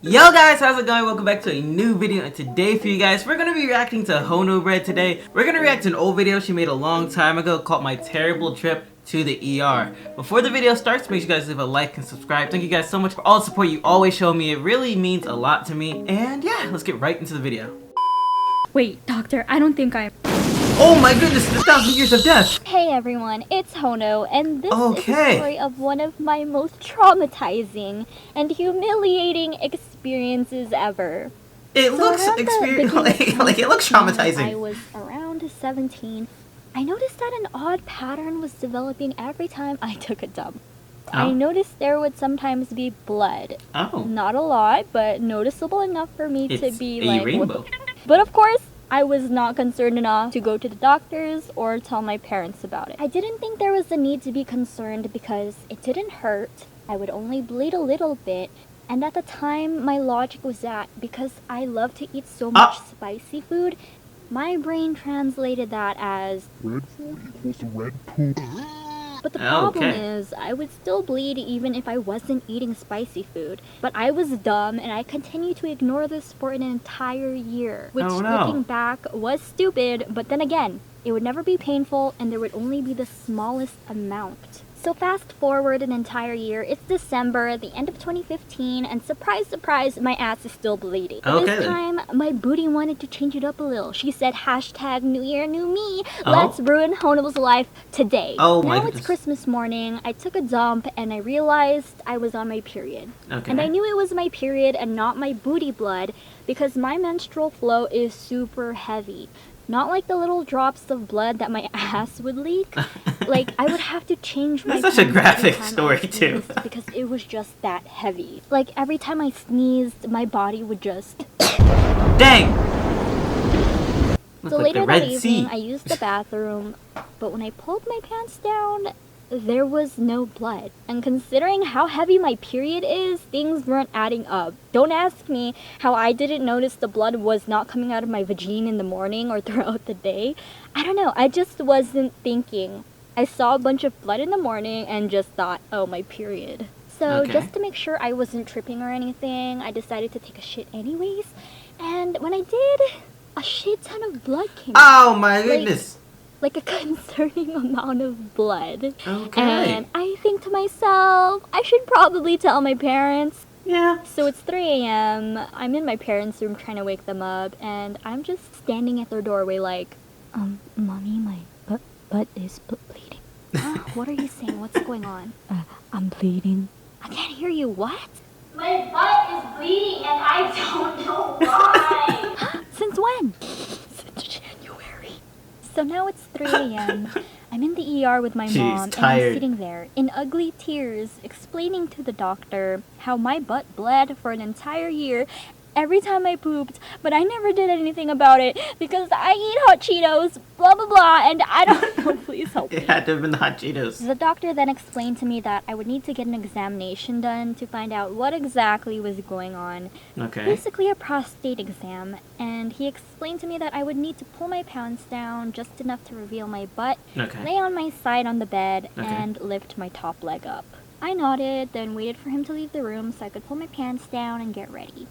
Yo guys, how's it going? Welcome back to a new video, and today for you guys, we're gonna be reacting to Honobread today. We're gonna react to an old video she made a long time ago called My Terrible Trip to the ER. Before the video starts, make sure you guys leave a like and subscribe. Thank you guys so much for all the support you always show me. It really means a lot to me. And yeah, let's get right into the video. Wait, doctor, I don't think I'm... Oh my goodness, the 1,000 years of death! Hey everyone, it's Hono, and this is Okay. the story of one of my most traumatizing and humiliating experiences ever. It looks around the beginning like it looks when I traumatizing. was around 17. I noticed that an odd pattern was developing every time I took a dump. I Oh. noticed there would sometimes be blood. Oh. Not a lot, but noticeable enough for me to It's be a like, rainbow. But of course, I was not concerned enough to go to the doctors or tell my parents about it. I didn't think there was a need to be concerned because it didn't hurt. I would only bleed a little bit. And at the time, my logic was that because I love to eat so much spicy food, my brain translated that as Red food equals red poop. But the problem Okay. is, I would still bleed even if I wasn't eating spicy food. But I was dumb, and I continued to ignore this for an entire year. Which, Oh, no. looking back, was stupid, but then again, it would never be painful, and there would only be the smallest amount. So fast forward an entire year, it's December, the end of 2015, and surprise, surprise, my ass is still bleeding. But Okay, this then. time, my booty wanted to change it up a little. She said, hashtag New Year, New Me. Oh. Let's ruin Honoble's life today. Oh, my Now goodness. it's Christmas morning, I took a dump, and I realized I was on my period. Okay. And I knew it was my period and not my booty blood because my menstrual flow is super heavy. Not like the little drops of blood that my ass would leak. Like, I would have to change my That's such a pants graphic every time story, I too. sneezed because it was just that heavy. Like, every time I sneezed, my body would just... Dang! Looks So like later the that Red evening, Sea. I used the bathroom, but when I pulled my pants down, there was no blood. And considering how heavy my period is, things weren't adding up. Don't ask me how I didn't notice the blood was not coming out of my vagina in the morning or throughout the day. I don't know, I just wasn't thinking. I saw a bunch of blood in the morning and just thought, oh, my period. So Okay. just to make sure I wasn't tripping or anything, I decided to take a shit anyways. And when I did, a shit ton of blood came out. Oh my goodness. Like a concerning amount of blood. Okay. And I think to myself, I should probably tell my parents. Yeah. So it's 3 a.m. I'm in my parents' room trying to wake them up, and I'm just standing at their doorway like, Mommy, my butt is bleeding. What are you saying? What's going on? I'm bleeding. I can't hear you. What? My butt is bleeding and I don't know why. Since when? Since January. So now it's 3 a.m. I'm in the ER with my She's mom, and tired. I'm sitting there in ugly tears, explaining to the doctor how my butt bled for an entire year every time I pooped, but I never did anything about it because I eat hot Cheetos, blah blah blah, and I don't know, please help me. It had to have been the hot Cheetos. The doctor then explained to me that I would need to get an examination done to find out what exactly was going on. Okay. Basically a prostate exam, and he explained to me that I would need to pull my pants down just enough to reveal my butt, Okay. lay on my side on the bed, Okay. and lift my top leg up. I nodded, then waited for him to leave the room so I could pull my pants down and get ready.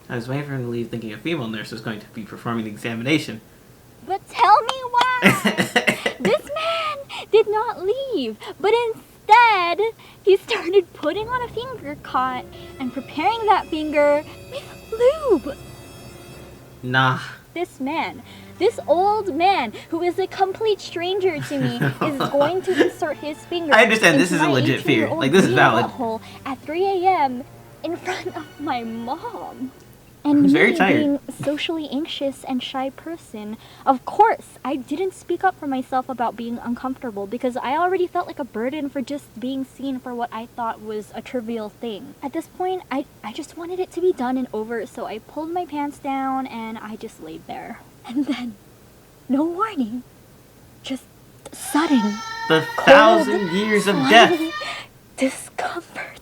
I was waiting for him to leave thinking a female nurse was going to be performing the examination. But tell me why! This man did not leave, but instead, he started putting on a finger cot and preparing that finger with lube. Nah. This old man, who is a complete stranger to me, is going to insert his finger. I understand, this into is a my legit fear. 18-year-old Like, this is valid. butthole at 3 a.m. in front of my mom. And He's me very tired. being a socially anxious and shy person, of course, I didn't speak up for myself about being uncomfortable because I already felt like a burden for just being seen for what I thought was a trivial thing. At this point, I just wanted it to be done and over, so I pulled my pants down and I just laid there. And then, no warning, just sudden, The cold, 1,000 years of death. discomfort.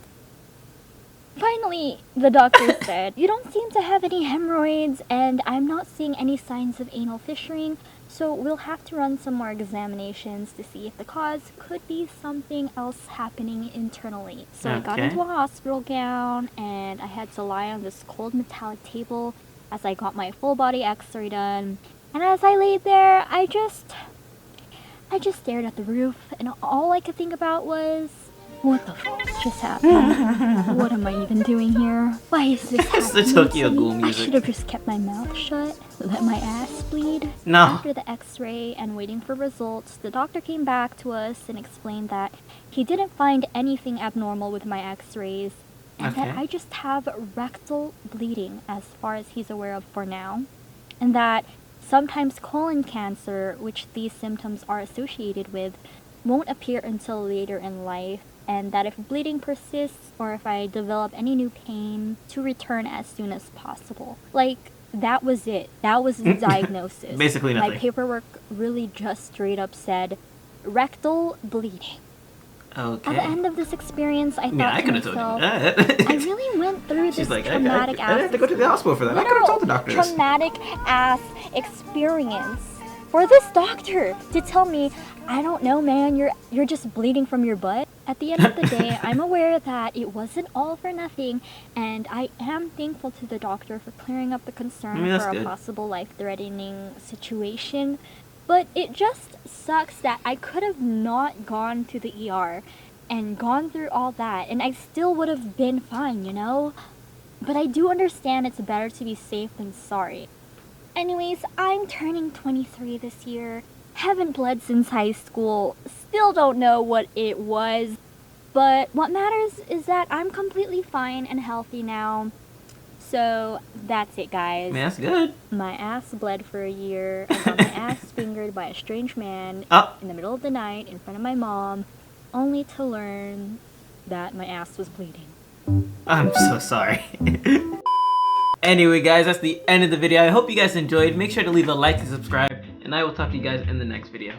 Finally, the doctor said, "You don't seem to have any hemorrhoids, and I'm not seeing any signs of anal fissuring, so we'll have to run some more examinations to see if the cause could be something else happening internally." So I got Okay. into a hospital gown, and I had to lie on this cold metallic table as I got my full body x-ray done. And as I laid there, I just stared at the roof, and all I could think about was, what the f just happened? What am I even doing here? Why is this It's the happening Tokyo to me? Ghoul I music. should have just kept my mouth shut, let my ass bleed. No. After the x-ray and waiting for results, the doctor came back to us and explained that he didn't find anything abnormal with my x-rays, and that Okay. I just have rectal bleeding as far as he's aware of for now, and that sometimes colon cancer, which these symptoms are associated with, won't appear until later in life, and that if bleeding persists or if I develop any new pain, to return as soon as possible. Like, that was it. That was the diagnosis. Basically My nothing. paperwork really just straight up said rectal bleeding. Okay. At the end of this experience, I I thought mean, I to could have told myself, you that. I really went through She's this like, traumatic I have to go to the hospital for that. I could have told the doctor this. traumatic ass experience for this doctor to tell me, I don't know, man, you're just bleeding from your butt. At the end of the day, I'm aware that it wasn't all for nothing, and I am thankful to the doctor for clearing up the concern I mean, that's for a good. possible life-threatening situation. But it just sucks that I could have not gone to the ER and gone through all that, and I still would have been fine, you know? But I do understand it's better to be safe than sorry. Anyways, I'm turning 23 this year. Haven't bled since high school. Still don't know what it was. But what matters is that I'm completely fine and healthy now. So that's it, guys. Man, that's good. My ass bled for a year. I got my ass fingered by a strange man Oh. in the middle of the night in front of my mom, only to learn that my ass was bleeding. I'm so sorry. Anyway, guys, that's the end of the video. I hope you guys enjoyed. Make sure to leave a like and subscribe, and I will talk to you guys in the next video.